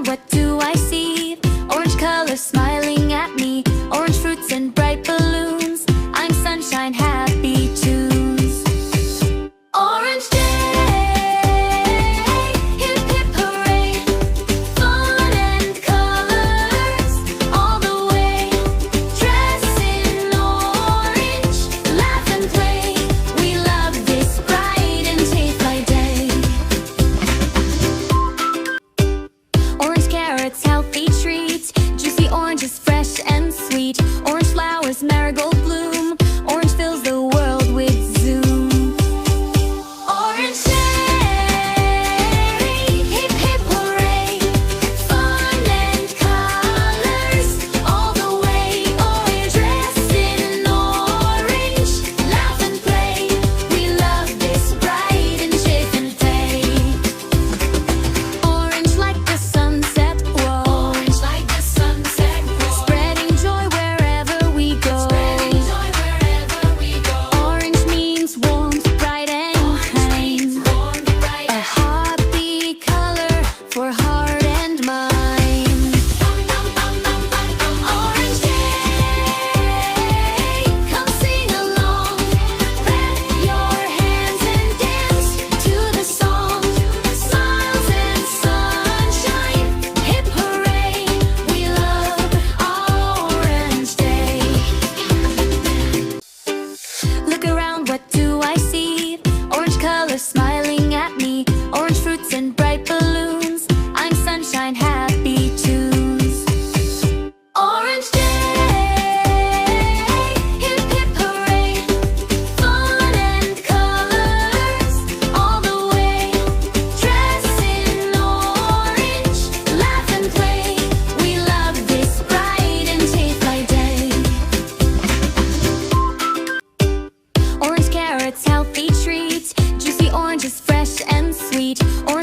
what do I see? Orange color smiling at me, orange fruits and bright balloons. I'm sunshine, happy tunes. Orange day, hip hip hooray, fun and colors all the way. Dress in orange, laugh and play. We love this bright and tasty day. Orange carrots, healthy treats, juicy oranges, fresh and sweet. Orange flowers, marigold bloom, orange fills the world with zoom. Orange day, hip hip hooray, fun and colors all the way. Orange, dress in orange, laugh and play. We love this bright and cheerful day. Orange like the sunset, whoa. Orange like the sunset, whoa. Spreading joy wherever we go. Spreading joy wherever we go. Orange means warmth, bright and kind. A happy color for heart and mind. Orange day, come sing along. Clap your hands and dance to the song. Smiles and sunshine, hip hooray. We love Orange Day. Look around, what do I see? Orange color smiling at me, orange fruits and bright balloons. I'm sunshine, happy tunes. Orange day, hip hip hooray, fun and colors all the way. Dress in orange, laugh and play. We love this bright and tasty day. Orange carrots, healthy treats, juicy oranges, fresh and sweet. Orange